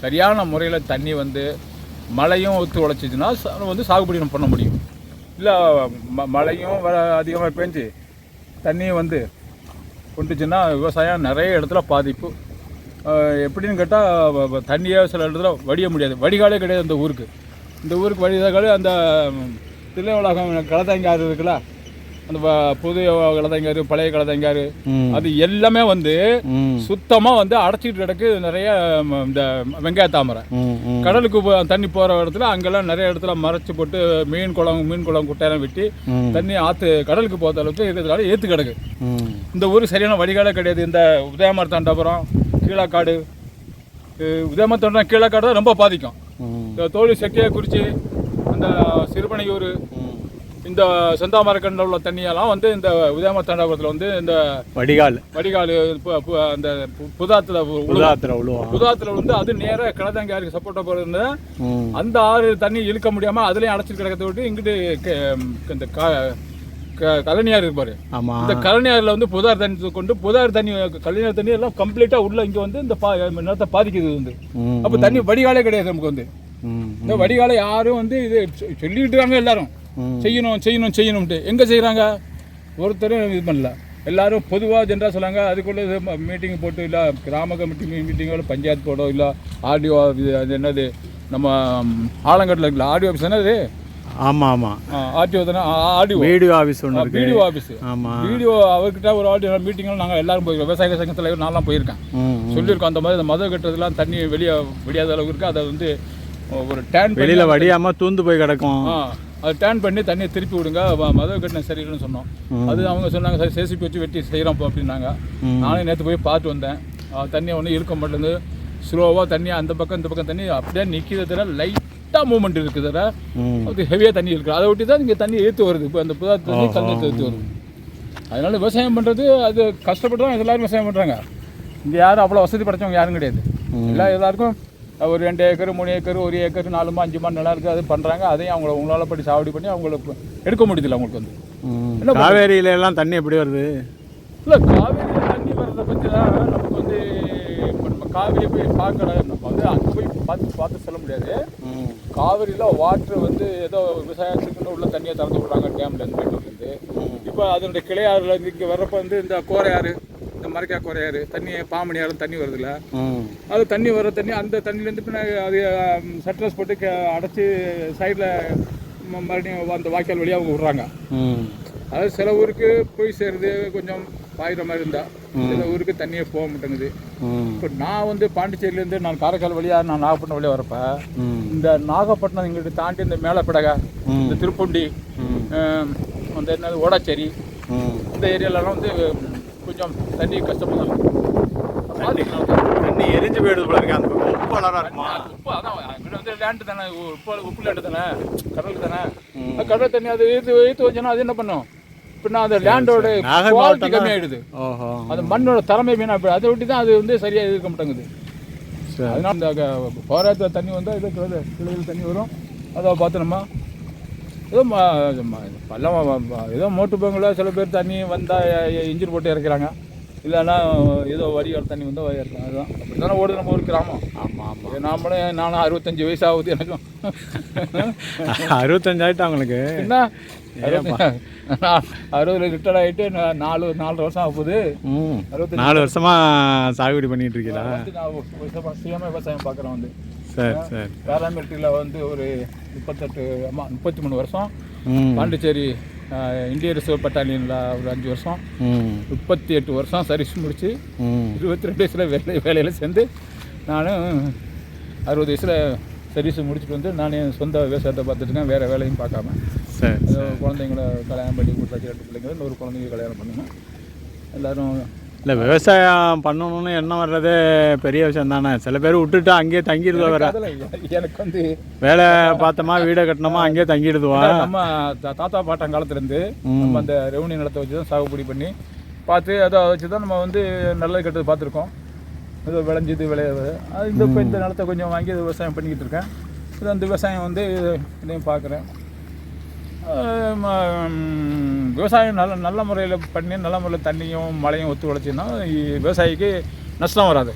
சரியான முறையில் தண்ணி வந்து மழையும் ஒத்து உழைச்சிச்சுன்னா வந்து சாகுபடி நம்ம பண்ண முடியும். இல்லை மழையும் அதிகமாக பெஞ்சு தண்ணியும் வந்து கொண்டுச்சுன்னா விவசாயம் நிறைய இடத்துல பாதிப்பு. எப்படின்னு கேட்டால் தண்ணியே சில இடத்துல வடிய முடியாது, வடிகாலே கிடையாது இந்த ஊருக்கு வடிகால். அந்த தில்லைவளாகம் களத்தங்காறு இருக்குல்ல, அந்த புது களத்தங்காறு பழைய களத்தங்காறு அது எல்லாமே வந்து சுத்தமாக வந்து அடைச்சிட்டு கிடக்கு. நிறைய இந்த வெங்காய தாமரை கடலுக்கு தண்ணி போகிற இடத்துல அங்கெல்லாம் நிறைய இடத்துல மறைச்சி போட்டு மீன் குளம் குட்டையெல்லாம் வெட்டி தண்ணி கடலுக்கு போகிற அளவுக்கு இருக்கிறதுனால ஏற்று கிடக்கு. இந்த ஊருக்கு சரியான வடிகாலே கிடையாது. இந்த உதயமார்த்தாண்டபுரம் கீழக்காடு, உதயமார்த்தாண்டம் கீழக்காடு தான் ரொம்ப பாதிக்கும். இந்த தோழி செட்டியை குறிச்சி அந்த சிறுபனையூர் இந்த செந்தாமரக்கண்ணில் உள்ள தண்ணியெல்லாம் வந்து இந்த உதயமார்த்தாண்டபுரத்தில் வந்து இந்த வடிகால் அந்த புதாத்தில் வந்து அது நேராக கிளத்தங்காருக்கு சப்போர்ட்டாக போகிறது. அந்த ஆறு தண்ணி இழுக்க முடியாமல் அதுலேயும் அடைச்சிட்டு கிடக்கிறத விட்டு இங்கிட்டு இந்த கழனியார் இருப்பாரு. இந்த கழனியாரில் வந்து புதார் தண்ணி கொண்டு கழனியார் தண்ணி எல்லாம் கம்ப்ளீட்டாக உள்ள இங்கே வந்து இந்த நிலத்தை பாதிக்குது வந்து. அப்போ தண்ணி வடிகாலே கிடையாது நமக்கு வந்து. இந்த வடிகாலை யாரும் வந்து இது சொல்லிக்கிட்டு இருக்காங்க, எல்லாரும் செய்யணும்ட்டு. எங்கே செய்கிறாங்க? ஒருத்தரும் இது பண்ணல. எல்லாரும் பொதுவாக ஜென்ரா சொல்லாங்க. அதுக்குள்ளே மீட்டிங் போட்டு இல்லை கிராம கமிட்டி மீட்டிங்கோட பஞ்சாயத்து போடோ இல்லை ஆர்டிஓ அது என்னது நம்ம ஆலங்காட்டில் இருக்குல்ல ஆர்டிஓ ஆஃபீஸ் தானே அது. ஆமாம் ஆர்டிஓ தானே, ஆர்டிஓ வீடியோ ஆஃபீஸ் வீடியோ அவர்கிட்ட ஒரு ஆர்டிஓ மீட்டிங்லாம் நாங்கள் எல்லாரும் போயிருக்கோம். விவசாய சங்க தலைவர் நான்லாம் போயிருக்கேன், சொல்லியிருக்கோம். அந்த மாதிரி இந்த மத கட்டுறதுலாம் தண்ணி வெளியாத அளவுக்கு இருக்குது. அதை வந்து ஒரு டேன் வெளியில் வடியாமல் தூந்து போய் கிடக்கும். அதை டேன் பண்ணி தண்ணியை திருப்பி விடுங்க, மத கட்டின சரியில்லைன்னு சொன்னோம். அது அவங்க சொன்னாங்க சார் சேசிப்பி வச்சு வெட்டி செய்கிறோம் அப்படின்னாங்க. நானே நேற்று போய் பார்த்து வந்தேன். தண்ணியை ஒன்றும் இழுக்க மாட்டேங்குது, ஸ்லோவாக தண்ணி அந்த பக்கம் இந்த பக்கம் தண்ணி அப்படியே நிற்கிது தர லைட்டாக மூவ்மெண்ட் இருக்குது தர அது ஹெவியாக தண்ணி இருக்குது. அதை ஒட்டி தான் இங்கே தண்ணி ஏற்று வருது. இப்போ அந்த புதா தண்ணி கல்நீர் ஏற்று வருது. அதனால் விவசாயம் பண்ணுறது அது கஷ்டப்பட்டு எல்லாரும் விவசாயம் பண்ணுறாங்க. இங்கே யாரும் அவ்வளோ வசதி படைச்சவங்க யாரும் கிடையாது. எல்லாருக்கும் ஒரு 2 ஏக்கர் 3 ஏக்கர் 1 ஏக்கர் 4 மா 5 மா நிலம் இருக்குது, அது பண்ணுறாங்க. அதையும் உங்களால் படி சாவடி பண்ணி அவங்களுக்கு எடுக்க முடியுதில்ல. அவங்களுக்கு வந்து காவேரியில எல்லாம் தண்ணி எப்படி வருது? இல்லை காவேரியில் தண்ணி வர்றதை பற்றி தான் நமக்கு வந்து இப்போ நம்ம காவேரி போய் பார்க்கணும். நம்ம வந்து அங்கே போய் பார்த்து சொல்ல முடியாது. காவேரியில் வாட்ரு வந்து ஏதோ விவசாயத்துக்குன்னு உள்ள தண்ணியை திறந்து விட்றாங்க டேம்லேருந்து வீட்டுலேருந்து. இப்போ அதனுடைய கிளையாறுலேருந்து இங்கே வர்றப்போ வந்து இந்த கோரையாறு இந்த மரக்கா குறையாரு தண்ணி பாமணி யாரும் தண்ணி வருதுல்ல, அது தண்ணி வர தண்ணி அந்த தண்ணியிலேருந்து பின்ன அது சட்ரஸ் போட்டு அடைச்சி சைடில் மறுபடியும் அந்த வாய்க்கால் வழியாக அவங்க விட்றாங்க. அதாவது சில ஊருக்கு போய் சேருது கொஞ்சம் பாயிற மாதிரி இருந்தால், சில ஊருக்கு தண்ணியே போக மாட்டேங்குது. இப்போ நான் வந்து பாண்டிச்சேரியிலேருந்து நான் காரைக்கால் வழியாக நான் நாகப்பட்டினம் வழியாக வரப்போ இந்த நாகப்பட்டினம் எங்கிட்ட தாண்டி இந்த மேலப்படகை இந்த திருப்பூண்டி அந்த என்னது ஓடாச்சேரி இந்த ஏரியாலலாம் வந்து கொஞ்சம் தண்ணி கஷ்டப்படுறாங்க. தண்ணி எரிஞ்சு போயிடுது போல இருக்கு. அந்த உப்பு வளராக இருக்குமா? உப்பு அதான் அங்கே வந்து லேண்டு தானே, உப்பு லேண்டு தானே, கடலுக்கு தானே. கடல் தண்ணி அது ஏற்று வச்சோன்னா அது என்ன பண்ணும்? பின்னா அந்த லேண்டோட குவாலிட்டி கம்மியாகிடுது. அந்த மண்ணோட திறமை வீணாக போயிடும். அதை விட்டு தான் அது வந்து சரியாக இருக்க மாட்டேங்குது. அதனால இந்த போராட்டத்தில் தண்ணி வந்தால் இது கிளையில் தண்ணி வரும். அதை பார்த்து நம்ம ஏதோ பள்ளம் ஏதோ மோட்டு போங்களோ சில பேர் தண்ணி வந்தால் இன்ஜின் போட்டு இறக்கிறாங்க, இல்லைன்னா ஏதோ வடிகால் தண்ணி வந்தால் இறக்கலாம். அதுதான் அப்படி தானே ஓடுது நம்ம ஒரு கிராமம். நானும் 65 வயசு ஆகுது எனக்கும். 65 ஆகிட்டு அவங்களுக்கு என்ன 60 ரிட்டர்ட் ஆகிட்டு 4 வருஷம் ஆகுது. 4 வருஷமாக சாகுபடி பண்ணிட்டு இருக்கீங்களா? சுயமாக விவசாயம் பார்க்குறேன் வந்து. சரி பேராமிலிட்டரியில் வந்து ஒரு 33 வருஷம், பாண்டிச்சேரி இந்தியன் ரிசர்வ் பட்டாலியனில் ஒரு 5 வருஷம், 38 வருஷம் சர்வீஸ் முடித்து 22 வயசில் வேலையில் சேர்ந்து நானும் 60 வயசில் சர்வீஸ் முடிச்சுட்டு வந்து நான் சொந்த விவசாயத்தை பார்த்துட்டுருக்கேன், வேறு வேலையும் பார்க்காம. குழந்தைங்கள கல்யாணம் பண்ணி கொடுத்தாச்சு, 2 பிள்ளைங்க, இன்னொரு குழந்தைங்க கல்யாணம் பண்ணுங்க. எல்லோரும் இல்லை விவசாயம் பண்ணணும்னு எண்ணம் வர்றதே பெரிய விஷயம் தானே. சில பேர் விட்டுட்டு அங்கேயே தங்கிடுதோ. வேற எனக்கு வந்து வேலை பார்த்தோமா வீடை கட்டினோமா அங்கேயே தங்கிடுதுவா. நம்ம தாத்தா பாட்டன் காலத்துலேருந்து நம்ம அந்த ரெவன்யூ நிலத்தை வச்சு தான் சாகுபடி பண்ணி பார்த்து அதை வச்சு தான் நம்ம வந்து நல்லது கெட்டது பார்த்துருக்கோம். ஏதோ விளைஞ்சிது விளையாது. அது இந்த நிலத்தை கொஞ்சம் வாங்கி விவசாயம் பண்ணிக்கிட்டு இருக்கேன். இது அந்த விவசாயம் வந்து இதையும் பார்க்குறேன். விவசாயம் நல்ல முறையில் பண்ணி நல்ல முறையில் தண்ணியும் மழையும் ஒத்து உழைச்சின்னா விவசாயிக்கு நஷ்டம் வராது.